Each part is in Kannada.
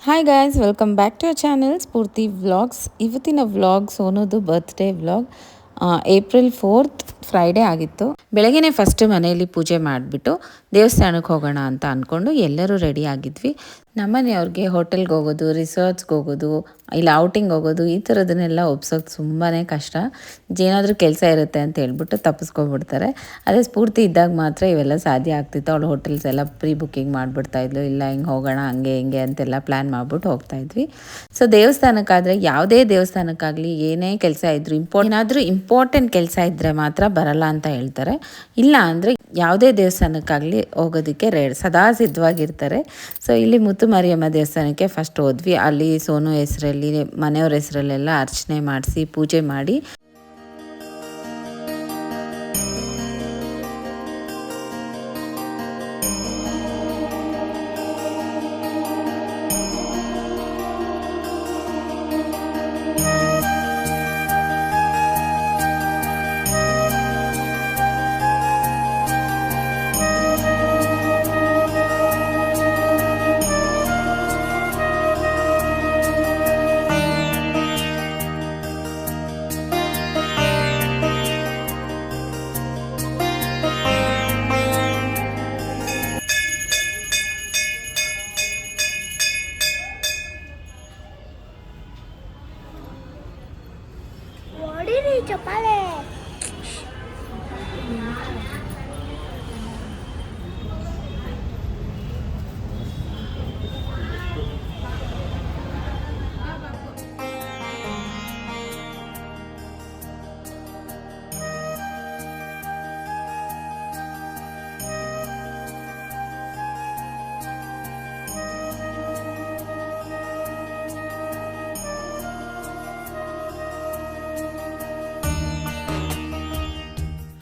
Hi guys, welcome back to our channel Spoorthi vlogs. ಇವತ್ತಿನ ವ್ಲಾಗ್ ಸೋನುದು ಬರ್ತ್ಡೇ ವ್ಲಾಗ್. ಏಪ್ರಿಲ್ 4 ಫ್ರೈಡೇ ಆಗಿತ್ತು. ಬೆಳಗ್ಗೆನೇ ಫಸ್ಟ್ ಮನೆಯಲ್ಲಿ ಪೂಜೆ ಮಾಡಿಬಿಟ್ಟು ದೇವಸ್ಥಾನಕ್ಕೆ ಹೋಗೋಣ ಅಂತ ಅಂದ್ಕೊಂಡು ಎಲ್ಲರೂ ರೆಡಿ ಆಗಿದ್ವಿ. ನಮ್ಮನೆಯವ್ರಿಗೆ ಹೋಟೆಲ್ಗೆ ಹೋಗೋದು, ರಿಸಾರ್ಟ್ಸ್ಗೆ ಹೋಗೋದು, ಇಲ್ಲ ಔಟಿಂಗ್ ಹೋಗೋದು, ಈ ಥರದನ್ನೆಲ್ಲ ಒಪ್ಸೋದು ತುಂಬಾ ಕಷ್ಟ. ಏನಾದರೂ ಕೆಲಸ ಇರುತ್ತೆ ಅಂತ ಹೇಳ್ಬಿಟ್ಟು ತಪ್ಪಿಸ್ಕೊಬಿಡ್ತಾರೆ. ಅದೇ ಸ್ಫೂರ್ತಿ ಇದ್ದಾಗ ಮಾತ್ರ ಇವೆಲ್ಲ ಸಾಧ್ಯ ಆಗ್ತಿತ್ತು. ಅವಳು ಹೋಟೆಲ್ಸ್ ಎಲ್ಲ ಪ್ರೀ ಬುಕ್ಕಿಂಗ್ ಮಾಡಿಬಿಡ್ತಾಯಿದ್ಲು. ಇಲ್ಲ ಹಿಂಗೆ ಹೋಗೋಣ, ಹಂಗೆ ಹಿಂಗೆ ಅಂತೆಲ್ಲ ಪ್ಲ್ಯಾನ್ ಮಾಡಿಬಿಟ್ಟು ಹೋಗ್ತಾಯಿದ್ವಿ. ಸೊ ದೇವಸ್ಥಾನಕ್ಕಾದರೆ ಯಾವುದೇ ದೇವಸ್ಥಾನಕ್ಕಾಗಲಿ ಏನೇ ಕೆಲಸ ಇದ್ದರೂ ಏನಾದರೂ ಇಂಪಾರ್ಟೆಂಟ್ ಕೆಲಸ ಇದ್ದರೆ ಮಾತ್ರ ಬರಲ್ಲ ಅಂತ ಹೇಳ್ತಾರೆ. ಇಲ್ಲ ಅಂದರೆ ಯಾವುದೇ ದೇವಸ್ಥಾನಕ್ಕಾಗಲಿ ಹೋಗೋದಕ್ಕೆ ಸದಾ ಸಿದ್ಧವಾಗಿರ್ತಾರೆ. ಸೊ ಇಲ್ಲಿ ಮುತ್ತು ಮಾರಿಯಮ್ಮ ದೇವಸ್ಥಾನಕ್ಕೆ ಫಸ್ಟ್ ಹೋದ್ವಿ. ಅಲ್ಲಿ ಸೋನು ಹೆಸರಲ್ಲಿ, ಮನೆಯವ್ರ ಹೆಸರಲ್ಲೆಲ್ಲ ಅರ್ಚನೆ ಮಾಡಿಸಿ ಪೂಜೆ ಮಾಡಿ ಚಪ್ಪಾಳೆ.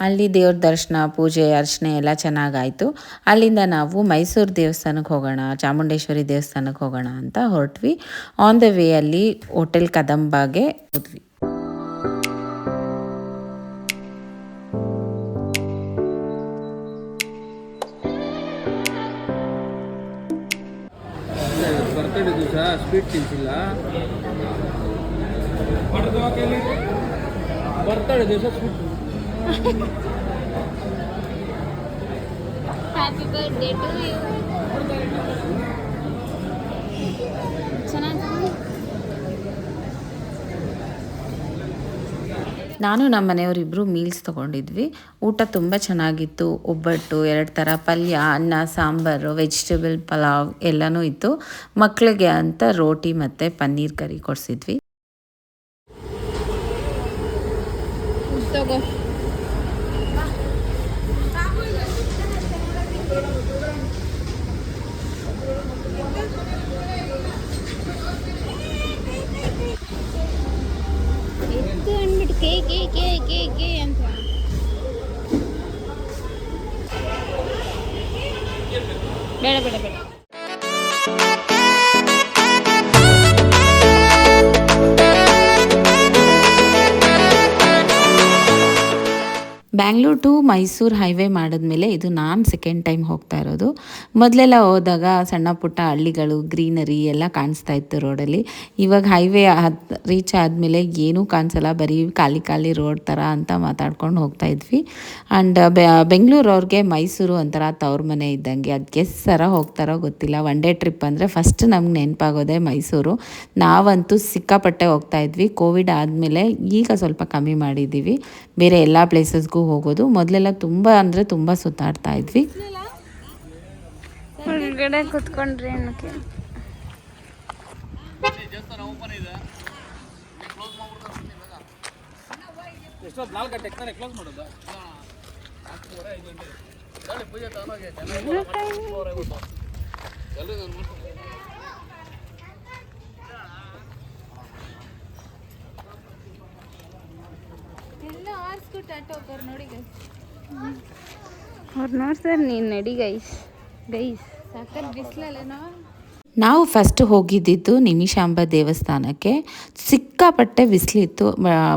ಅಲ್ಲಿ ದೇವ್ರ ದರ್ಶನ, ಪೂಜೆ, ಅರ್ಚನೆ ಎಲ್ಲ ಚೆನ್ನಾಗಾಯಿತು. ಅಲ್ಲಿಂದ ನಾವು ಮೈಸೂರು ದೇವಸ್ಥಾನಕ್ಕೆ ಹೋಗೋಣ, ಚಾಮುಂಡೇಶ್ವರಿ ದೇವಸ್ಥಾನಕ್ಕೆ ಹೋಗೋಣ ಅಂತ ಹೊರಟ್ವಿ. ಆನ್ ದ ವೇ ಅಲ್ಲಿ ಹೋಟೆಲ್ ಕದಂಬಾಗೆ ಹೋದ್ವಿ. ಬರ್ತಡೇ ದಿವಸ ಸ್ವೀಟ್ ತಿನ್ಸಿಲ್ಲ. ಬರ್ತಡೇ ದಿವಸ sweet. Happy birthday to you. ನಾನು ನಮ್ಮ ಮನೆಯವರಿಬ್ಬರು ಮೀಲ್ಸ್ ತೊಗೊಂಡಿದ್ವಿ. ಊಟ ತುಂಬ ಚೆನ್ನಾಗಿತ್ತು. ಒಬ್ಬಟ್ಟು, 2 ಥರ ಪಲ್ಯ, ಅನ್ನ, ಸಾಂಬಾರು, ವೆಜಿಟೇಬಲ್ ಪಲಾವ್ ಎಲ್ಲನೂ ಇತ್ತು. ಮಕ್ಕಳಿಗೆ ಅಂತ ರೋಟಿ ಮತ್ತು ಪನ್ನೀರ್ ಕರಿ ಕೊಡಿಸಿದ್ವಿ. ಎದ್ದು ಅಂದ್ಬಿಟ್ಟು ಕೇ ಕೇ ಕೇ ಕೇ ಕೇ ಅಂತ. ಬೇಡ ಬೇಡ ಬೇಡ. ಬ್ಯಾಂಗ್ಳೂರ್ ಟು ಮೈಸೂರು ಹೈವೇ ಮಾಡಿದ್ಮೇಲೆ ಇದು ನಾನು ಸೆಕೆಂಡ್ ಟೈಮ್ ಹೋಗ್ತಾ ಇರೋದು. ಮೊದಲೆಲ್ಲ ಹೋದಾಗ ಸಣ್ಣ ಪುಟ್ಟ ಹಳ್ಳಿಗಳು, ಗ್ರೀನರಿ ಎಲ್ಲ ಕಾಣಿಸ್ತಾ ಇತ್ತು ರೋಡಲ್ಲಿ. ಇವಾಗ ಹೈವೇ ರೀಚ್ ಆದಮೇಲೆ ಏನೂ ಕಾಣಿಸಲ್ಲ, ಬರೀ ಖಾಲಿ ಖಾಲಿ ರೋಡ್ ಥರ ಅಂತ ಮಾತಾಡ್ಕೊಂಡು ಹೋಗ್ತಾ ಇದ್ವಿ. ಆ್ಯಂಡ್ ಬೆಂಗಳೂರವ್ರಿಗೆ ಮೈಸೂರು ಒಂಥರ ತವ್ರ ಮನೆ ಇದ್ದಂಗೆ. ಅದಕ್ಕೆ ಸರ ಹೋಗ್ತಾರೋ ಗೊತ್ತಿಲ್ಲ. ಒನ್ ಡೇ ಟ್ರಿಪ್ ಅಂದರೆ ಫಸ್ಟ್ ನಮ್ಗೆ ನೆನಪಾಗೋದೇ ಮೈಸೂರು. ನಾವಂತೂ ಸಿಕ್ಕಾಪಟ್ಟೆ ಹೋಗ್ತಾ ಇದ್ವಿ. ಕೋವಿಡ್ ಆದಮೇಲೆ ಈಗ ಸ್ವಲ್ಪ ಕಮ್ಮಿ ಮಾಡಿದ್ದೀವಿ, ಬೇರೆ ಎಲ್ಲ ಪ್ಲೇಸಸ್ಗೂ ಹೋಗೋದು. ಮೊದಲೆಲ್ಲ ತುಂಬ ಅಂದರೆ ತುಂಬ ಸುತ್ತಾಡ್ತಾ ಇದ್ವಿ. ಹೊರಗಡೆ ಕುತ್ಕೊಂಡ್ರಿ ಅನ್ನಕ್ಕೆ ಎಷ್ಟೊತ್ತು 4 ಗಂಟೆ ಕ್ಲೋಸ್ ಮಾಡೋದು. ಪೂಜೆ ತಗೊಂಡೋಗಿ ಅವ್ರು ನೋಡ್ತಾರೆ. ನೀನು ನಡಿ ಗೈಸ್ ಸಾಕರ್ ಬಿಸಿಲಲ್ಲೇನೋ. ನಾವು ಫಸ್ಟ್ ಹೋಗಿದ್ದಿದ್ದು ನಿಮಿಷಾಂಬ ದೇವಸ್ಥಾನಕ್ಕೆ. ಸಿಕ್ಕಾಪಟ್ಟೆ ಬಿಸಿಲಿತ್ತು,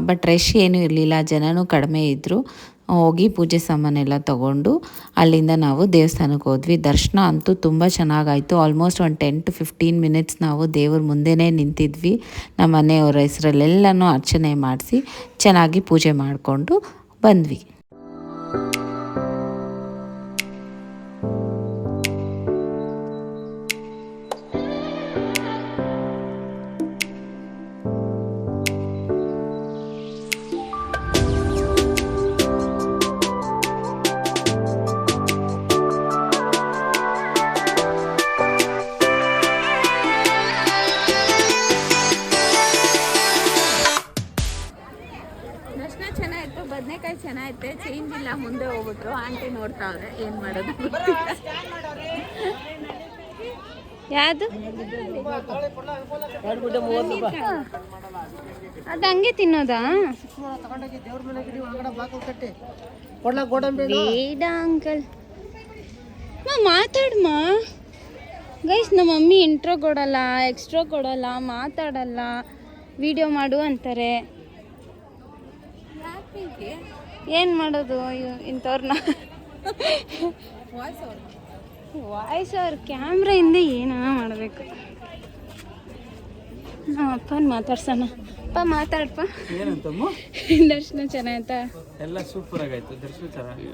ಬಟ್ ರಶ್ ಏನೂ ಇರಲಿಲ್ಲ, ಜನನೂ ಕಡಿಮೆ ಇದ್ದರು. ಹೋಗಿ ಪೂಜೆ ಸಾಮಾನೆಲ್ಲ ತೊಗೊಂಡು ಅಲ್ಲಿಂದ ನಾವು ದೇವಸ್ಥಾನಕ್ಕೆ ಹೋದ್ವಿ. ದರ್ಶನ ಅಂತೂ ತುಂಬ ಚೆನ್ನಾಗಾಯಿತು. ಆಲ್ಮೋಸ್ಟ್ ಒಂದು 10 to 15 ಮಿನಿಟ್ಸ್ ನಾವು ದೇವ್ರ ಮುಂದೆನೇ ನಿಂತಿದ್ವಿ. ನಮ್ಮ ಮನೆಯವರ ಹೆಸರಲ್ಲೆಲ್ಲನೂ ಅರ್ಚನೆ ಮಾಡಿಸಿ ಚೆನ್ನಾಗಿ ಪೂಜೆ ಮಾಡಿಕೊಂಡು ಬಂದ್ವಿ. ದರ್ಶನ ಚೆನ್ನಾಗಿತ್ತು, ಬದನೆಕಾಯಿ ಚೆನ್ನಾಗಿತ್ತೆ, ಚೇಂಜ್ ಇಲ್ಲ. ಮುಂದೆ ಹೋಗ್ಬಿಟ್ರು. ಆಂಟಿ ನೋಡ್ತಾವ್ರೆ, ಏನು ಮಾಡೋದು ಯಾವುದು ಅದು ಹಂಗೆ ತಿನ್ನೋದಾ? ಬೇಡ ಅಂಕಲ್, ಮಾತಾಡಮ್ಮ. ಗೈಸ್, ನಮ್ಮ ಮಮ್ಮಿ ಇಂಟ್ರೋ ಕೊಡಲ್ಲ, ಎಕ್ಸ್ಟ್ರಾ ಕೊಡಲ್ಲ, ಮಾತಾಡಲ್ಲ, ವಿಡಿಯೋ ಮಾಡು ಅಂತಾರೆ. ಏನು ಮಾಡೋದು ಇಂಥವ್ರನ್ನ? ವಾಯ್ಸ್ ಅವ್ರ ಕ್ಯಾಮ್ರಾ ಹಿಂದೆ ಏನೋ ಮಾಡಬೇಕು. ನಮ್ಮ ಅಪ್ಪನ ಮಾತಾಡ್ಸೋಣ. ಅಪ್ಪ ಮಾತಾಡಪ್ಪ. ದರ್ಶನ ಚೆನ್ನಾಯ್ತಾ? ಎಲ್ಲ ಸೂಪರ್ ಆಗೈತೆ. ದರ್ಶನ ಚೆನ್ನಾಗಿ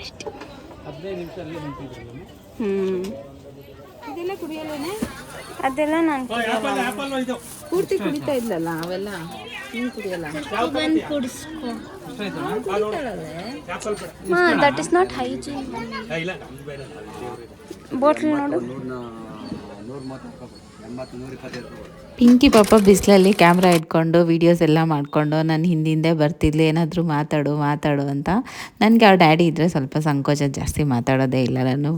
ಅಷ್ಟೇ. 15 ನಿಮಿಷ ಅಲ್ಲೇ ನಿಂತಿದ್ರು. ಇದೆಲ್ಲ ಕುಡಿಯಲ್ಲೇನೆ? ಅದೆಲ್ಲ ನಾನು ಪೂರ್ತಿ ಕುಡಿತಾ ಇದ್ಲಲ್ಲ ಅವೆಲ್ಲ. ನೀನು ಕುಡಿಯಲ್ಲ? ಬಂದು ಕುಡಿಸ್ಕೊ. That is not hygiene. Bottle ನೋಡು. ಪಿಂಕಿ ಪಾಪ ಬಿಸಿಲಲ್ಲಿ ಕ್ಯಾಮ್ರಾ ಇಟ್ಕೊಂಡು ವೀಡಿಯೋಸ್ ಎಲ್ಲ ಮಾಡಿಕೊಂಡು ನನ್ನ ಹಿಂದಿಂದೆ ಬರ್ತಿದ್ಲು, ಏನಾದರೂ ಮಾತಾಡು ಅಂತ. ನನಗೆ ಅವ್ರ ಡ್ಯಾಡಿ ಇದ್ದರೆ ಸ್ವಲ್ಪ ಸಂಕೋಚ, ಜಾಸ್ತಿ ಮಾತಾಡೋದೇ ಇಲ್ಲ ನಾನು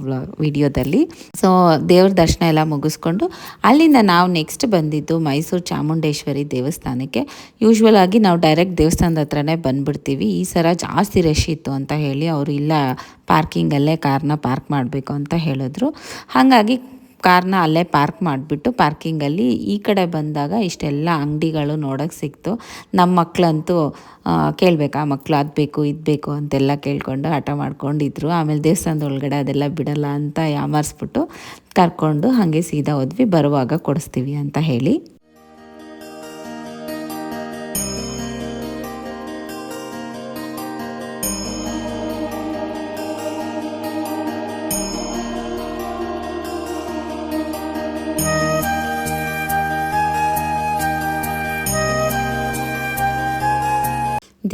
ವಿಡಿಯೋದಲ್ಲಿ. ಸೊ ದೇವ್ರ ದರ್ಶನ ಎಲ್ಲ ಮುಗಿಸ್ಕೊಂಡು ಅಲ್ಲಿಂದ ನಾವು ನೆಕ್ಸ್ಟ್ ಬಂದಿದ್ದು ಮೈಸೂರು ಚಾಮುಂಡೇಶ್ವರಿ ದೇವಸ್ಥಾನಕ್ಕೆ. ಯೂಶ್ವಲ್ ಆಗಿ ನಾವು ಡೈರೆಕ್ಟ್ ದೇವಸ್ಥಾನದ ಹತ್ರನೇ ಬಂದುಬಿಡ್ತೀವಿ. ಈ ಸಲ ಜಾಸ್ತಿ ರಶ್ ಇತ್ತು ಅಂತ ಹೇಳಿ ಅವರು ಇಲ್ಲ ಪಾರ್ಕಿಂಗಲ್ಲೇ ಕಾರ್ನ ಪಾರ್ಕ್ ಮಾಡಬೇಕು ಅಂತ ಹೇಳಿದ್ರು. ಹಾಗಾಗಿ ಕಾರ್ನ ಅಲ್ಲೇ ಪಾರ್ಕ್ ಮಾಡಿಬಿಟ್ಟು ಪಾರ್ಕಿಂಗಲ್ಲಿ ಈ ಕಡೆ ಬಂದಾಗ ಇಷ್ಟೆಲ್ಲ ಅಂಗಡಿಗಳು ನೋಡೋಕ್ಕೆ ಸಿಕ್ತು. ನಮ್ಮ ಮಕ್ಕಳಂತೂ ಕೇಳಬೇಕಾ ಮಕ್ಕಳು ಅದು ಬೇಕು ಇದು ಬೇಕು ಅಂತೆಲ್ಲ ಕೇಳ್ಕೊಂಡು ಹಠ ಮಾಡ್ಕೊಂಡಿದ್ರು. ಆಮೇಲೆ ದೇವಸ್ಥಾನದ ಒಳಗಡೆ ಅದೆಲ್ಲ ಬಿಡಲ್ಲ ಅಂತ ಯಾಮಾರಿಸ್ಬಿಟ್ಟು ಕರ್ಕೊಂಡು ಹಾಗೆ ಸೀದಾ ಹೋದ್ವಿ. ಬರುವಾಗ ಕೊಡಿಸ್ತೀವಿ ಅಂತ ಹೇಳಿ.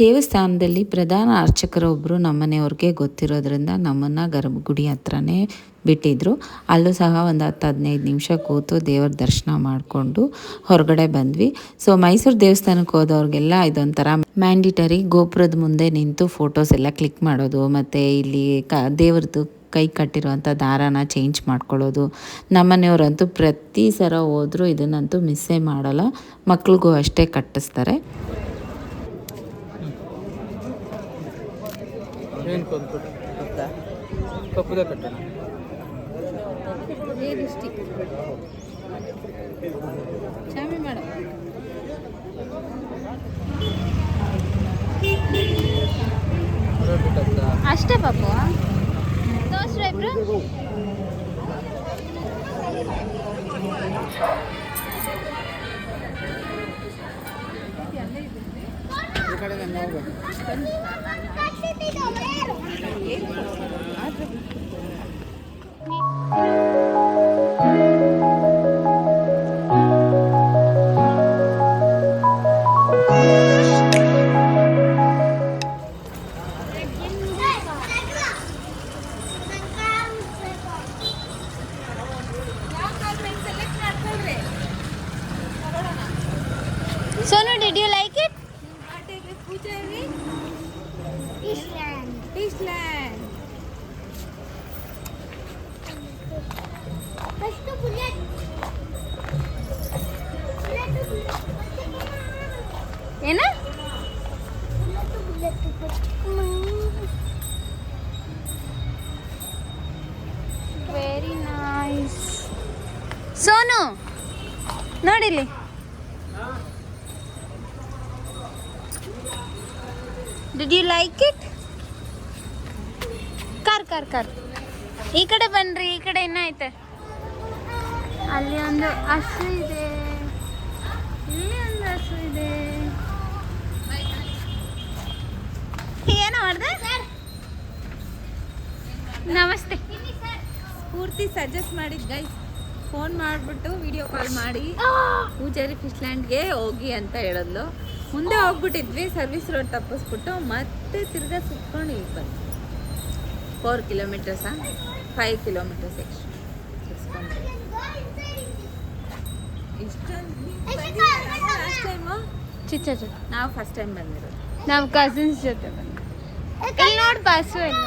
ದೇವಸ್ಥಾನದಲ್ಲಿ ಪ್ರಧಾನ ಅರ್ಚಕರೊಬ್ಬರು ನಮ್ಮನೆಯವ್ರಿಗೆ ಗೊತ್ತಿರೋದ್ರಿಂದ ನಮ್ಮನ್ನು ಗರ್ಭಗುಡಿ ಹತ್ರನೇ ಬಿಟ್ಟಿದ್ರು. ಅಲ್ಲೂ ಸಹ ಒಂದು 10-15 ನಿಮಿಷ ಕೂತು ದೇವರ ದರ್ಶನ ಮಾಡಿಕೊಂಡು ಹೊರಗಡೆ ಬಂದ್ವಿ. ಸೊ ಮೈಸೂರು ದೇವಸ್ಥಾನಕ್ಕೆ ಹೋದವ್ರಿಗೆಲ್ಲ ಇದೊಂಥರ ಮ್ಯಾಂಡಿಟರಿ. ಗೋಪುರದ ಮುಂದೆ ನಿಂತು ಫೋಟೋಸ್ ಎಲ್ಲ ಕ್ಲಿಕ್ ಮಾಡೋದು, ಮತ್ತು ಇಲ್ಲಿ ದೇವ್ರದ್ದು ಕೈ ಕಟ್ಟಿರುವಂಥ ದಾರಾನ ಚೇಂಜ್ ಮಾಡ್ಕೊಳ್ಳೋದು. ನಮ್ಮನೆಯವರಂತೂ ಪ್ರತಿ ಸಲ ಹೋದರೂ ಇದನ್ನಂತೂ ಮಿಸ್ಸೇ ಮಾಡಲ್ಲ. ಮಕ್ಳಿಗೂ ಅಷ್ಟೇ ಕಟ್ಟಿಸ್ತಾರೆ. ಏನು ಕಪ್ಪದ ಕಟ್ಟಣ ಚಾಮಿ ಮೇಡಮ್ ಅಷ್ಟೇ ಪಾಪು. ತೋರ್ಸ್ರ ಇಬ್ರು. ಈ ಕಡೆ ಹೋಗ್ಬೇಕು. Sonu, did you like it? Island. ಏನ? Very nice. ಸೋನು ನೋಡಿಲ್ಲಿ. Did you like it? Car ಈ ಕಡೆ ಬನ್ರಿ, ಈ ಕಡೆ ಇನ್ನ ಐತೆ. ಅಲ್ಲಿ ಒಂದು ಹಸು ಇದೆ, ಇಲ್ಲಿ ಒಂದು ಹಸು ಇದೆ. ಏನೋ ಮಾಡ್ದೆ? ನಮಸ್ತೆ. ಪೂರ್ತಿ ಸಜೆಸ್ಟ್ ಮಾಡಿದ್ ಗೈಸ್, ಫೋನ್ ಮಾಡಿಬಿಟ್ಟು ವಿಡಿಯೋ ಕಾಲ್ ಮಾಡಿ ಪೂಜಾರಿ ಫಿಶ್ ಲ್ಯಾಂಡ್ಗೆ ಹೋಗಿ ಅಂತ ಹೇಳಿದ್ಲು. ಮುಂದೆ ಹೋಗ್ಬಿಟ್ಟಿದ್ವಿ, ಸರ್ವಿಸ್ ರೋಡ್ ತಪ್ಪಿಸ್ಬಿಟ್ಟು ಮತ್ತೆ ತಿರ್ಗಾ ಸುತ್ಕೊಂಡು ಈಗ ಬಂದು 4 ಕಿಲೋಮೀಟರ್ಸಾ 5 ಕಿಲೋಮೀಟರ್ಸ್ ಎಕ್ಸ್ಟ್ರಾ ಲಾಸ್ಟ್ ಟೈಮು ಚಿಕ್ಕ ಜೊತೆ ನಾವು ಫಸ್ಟ್ ಟೈಮ್ ಬಂದಿರೋದು. ನಾವು ಕಸಿನ್ಸ್ ಜೊತೆ ಬಂದು. ಇಲ್ಲಿ ನೋಡಿ ಬಸ್ಸು ಇಲ್ಲ.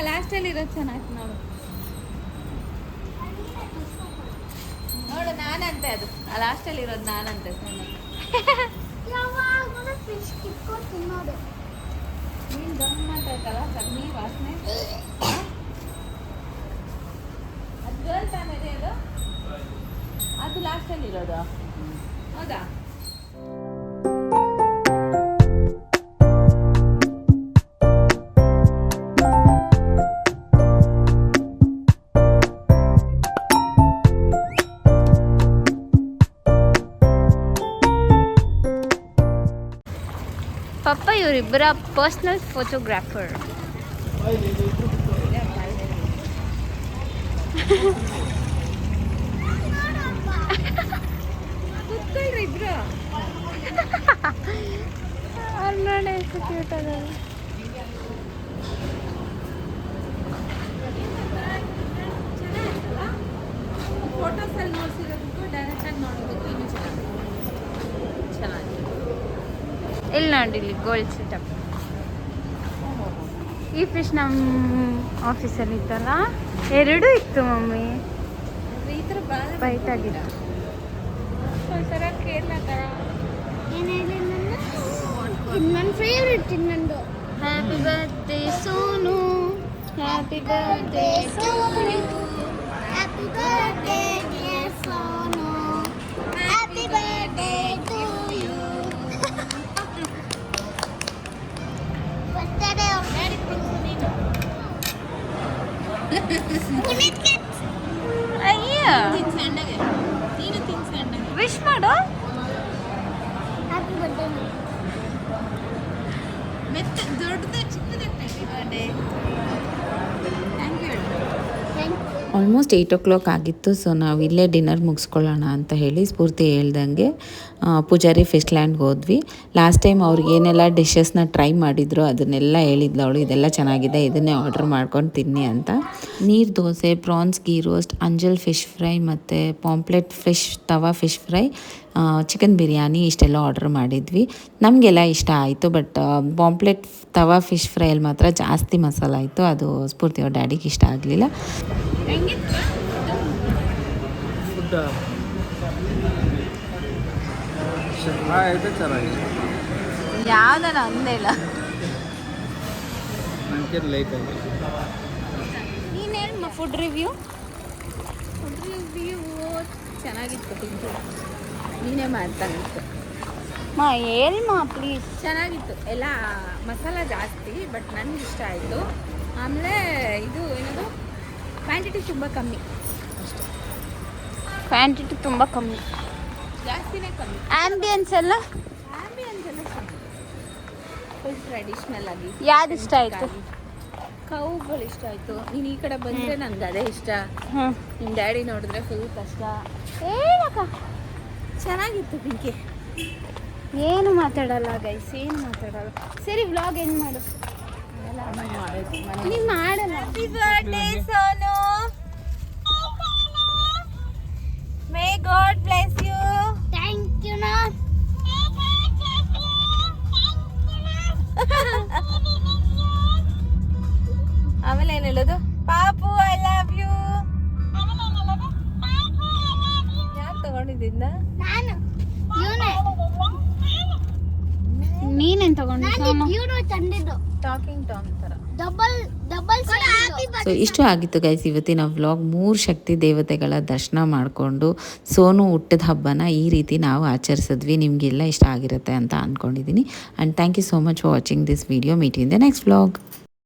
ಲಾಸ್ಟ್ ಅಲ್ಲಿ ಇರೋದು ಚೆನ್ನಾಗಿ ನೋಡು ನಾನಂತೆ, ಅದು ಲಾಸ್ಟ್ ಅಲ್ಲಿ ಇರೋದು ನಾನಂತೆ. ನೀನು ಗಮ್ ಮಾತಾಡ್ತಲ್ಲ ಸಗಣಿ ವಾಸನೆ. ಅದು ಗರ್ಲ್ ತಾನೇ ಅದು, ಅದು ಲಾಸ್ಟ್ ಅಲ್ಲಿ ಇರೋದು ಹೌದಾ? ಪಪ್ಪ ಇವರಿಬ್ಬರ ಪರ್ಸ್ನಲ್ ಫೋಟೋಗ್ರಾಫರ್. ಕೂತ್ಕೊಳ್ರಿ ಇಬ್ರು. ಅಲ್ಲಿ ನೋಡಿ ಎಷ್ಟು ಕ್ಯೂಟ್ ಅದ. ಫೋಟೋಸಲ್ಲಿ ನೋಡ್ಸಿರೋದಕ್ಕೂ ಡೈರೆಕ್ಟಾಗಿ ನೋಡೋದಕ್ಕೂ ಇನ್ನೂ ಚೆನ್ನಾಗಿ. ಇಲ್ಲಿ ನೋಡಿ, ಇಲ್ಲಿ ಗೋಲ್ಡ್ ಸೆಟಪ್. ಈ ಫಿಶ್ ನಮ್ಮ ಆಫೀಸಲ್ಲಿ ಇತ್ತಲ್ಲ, 2 ಇತ್ತು ಮಮ್ಮಿ. ಈ ಥರ ಭಾಳ ವೈಟ್ ಆಗಿತ್ತು. ಒಂಥರ ಕೇರಳ ಥರ. ನನ್ನ ಫೇವ್ರೆಟ್ ಇನ್ನೊಂದು. Happy birthday Sonu, happy birthday Sonu, happy birthday dear Sonu, happy birthday to you. ಅಯ್ಯ ನೀನು ತಿನ್ಸಣ್ಣಗೆ ವಿಶ್ ಮಾಡು. ಮೆತ್ತ ದೊಡ್ಡದು ಚಿಕ್ಕದು birthday. Thank you. Almost 8 o'clock ಆಗಿತ್ತು. ಸೊ ನಾವು ಇಲ್ಲೇ ಡಿನ್ನರ್ ಮುಗಿಸ್ಕೊಳ್ಳೋಣ ಅಂತ ಹೇಳಿ ಸ್ಫೂರ್ತಿ ಹೇಳ್ದಂಗೆ ಪೂಜಾರಿ ಫಿಶ್ ಲ್ಯಾಂಡ್ಗೆ ಹೋದ್ವಿ. ಲಾಸ್ಟ್ ಟೈಮ್ ಅವ್ರಿಗೆ ಏನೆಲ್ಲ ಡಿಶಸ್ನ ಟ್ರೈ ಮಾಡಿದ್ರು ಅದನ್ನೆಲ್ಲ ಹೇಳಿದ್ಲು ಅವಳು, ಇದೆಲ್ಲ ಚೆನ್ನಾಗಿದೆ, ಇದನ್ನೇ ಆರ್ಡರ್ ಮಾಡ್ಕೊಂಡು ತಿನ್ನಿ ಅಂತ. Neer dosa, prawns ghee roast, anjal fish fry ಮತ್ತು pomfret fish, tawa fish fry, chicken biryani ಇಷ್ಟೆಲ್ಲ ಆರ್ಡರ್ ಮಾಡಿದ್ವಿ. ನಮಗೆಲ್ಲ ಇಷ್ಟ ಆಯಿತು. ಬಟ್ ಪಾಂಪ್ಲೆಟ್ ತವಾ ಫಿಶ್ ಫ್ರೈಯಲ್ಲಿ ಮಾತ್ರ ಜಾಸ್ತಿ ಮಸಾಲ ಆಯಿತು. ಅದು ಸ್ಫೂರ್ತಿ ಅವ್ರ ಡ್ಯಾಡಿಗೆ ಇಷ್ಟ ಆಗಲಿಲ್ಲ. ಫುಡ್ ಚೆನ್ನಾಗಿದೆ. ಯಾವುದರ ಅಂದೇ ಇಲ್ಲ. ನನಗೆ ಲೈಕ್ ಆಗಿದೆ. ನೀನು ಹೇಳಮ್ಮ ಫುಡ್ ರಿವ್ಯೂ. ಚೆನ್ನಾಗಿತ್ತು, ತಿಂತು ನೀನೇ ಮಾಡ್ತಾನಿತ್ತು. ಮಾ ಹೇಳ್ಮಾ ಪ್ಲೀಸ್. ಚೆನ್ನಾಗಿತ್ತು, ಎಲ್ಲ ಮಸಾಲ ಜಾಸ್ತಿ, ಬಟ್ ನನಗೆ ಇಷ್ಟ ಆಯಿತು. ಆಮೇಲೆ ಇದು ಏನದು ಕ್ವಾಂಟಿಟಿ ತುಂಬ ಕಮ್ಮಿ ಅಷ್ಟೇ. ಕ್ವಾಂಟಿಟಿ ತುಂಬ ಕಮ್ಮಿ, ಜಾಸ್ತಿನೇ ಕಮ್ಮಿ. ಆ್ಯಂಬಿಯನ್ಸ್ ಎಲ್ಲ ಫುಲ್ ಟ್ರೆಡಿಷ್ನಲ್ ಆಗಿ. ಯಾವ್ದು ಇಷ್ಟ ಆಯಿತು? ಕೌಗಳು ಇಷ್ಟ ಆಯಿತು. ನೀನು ಈ ಕಡೆ ಬಂದರೆ ನನಗೆ ಅದೇ ಇಷ್ಟ. ಹ್ಞೂ, ನಿಮ್ಮ ಡ್ಯಾಡಿ ನೋಡಿದ್ರೆ ಫುಲ್ ಕಷ್ಟ. ಏನಕ್ಕ ಚೆನ್ನಾಗಿತ್ತು ಪಿಂಕಿ. ಏನು ಮಾತಾಡಲ್ಲ ಗೈಸ್, ಏನು ಮಾತಾಡಲ್ಲ. ಸರಿ ವ್ಲಾಗ್ ಏನು ಮಾಡು. ನೀನು ಮಾಡಲ್ಲ. Happy birthday Sonu. May God bless you. Thank you ನಾ. ಆಮೇಲೆ ಏನು ಹೇಳೋದು? ಪಾಪು ಐ ಲವ್ ಯು. ಯಾರು ತಗೊಂಡಿದ್ದ? ನಾನು. ನೀನೇನು ತಗೊಂಡು? ಟಾಕಿಂಗ್ ಟಾಮ್ ಥರ. ಡಬಲ್ ಸೊ ಇಷ್ಟು ಆಗಿತ್ತು ಗೈಸ್ ಇವತ್ತಿನ ವ್ಲಾಗ್. 3 ಶಕ್ತಿ ದೇವತೆಗಳ ದರ್ಶನ ಮಾಡಿಕೊಂಡು ಸೋನು ಹುಟ್ಟಿದ ಹಬ್ಬನ ಈ ರೀತಿ ನಾವು ಆಚರಿಸಿದ್ವಿ. ನಿಮಗೆಲ್ಲ ಇಷ್ಟ ಆಗಿರುತ್ತೆ ಅಂತ ಅಂದ್ಕೊಂಡಿದ್ದೀನಿ. And thank you so much for watching this video. Meet in the next vlog.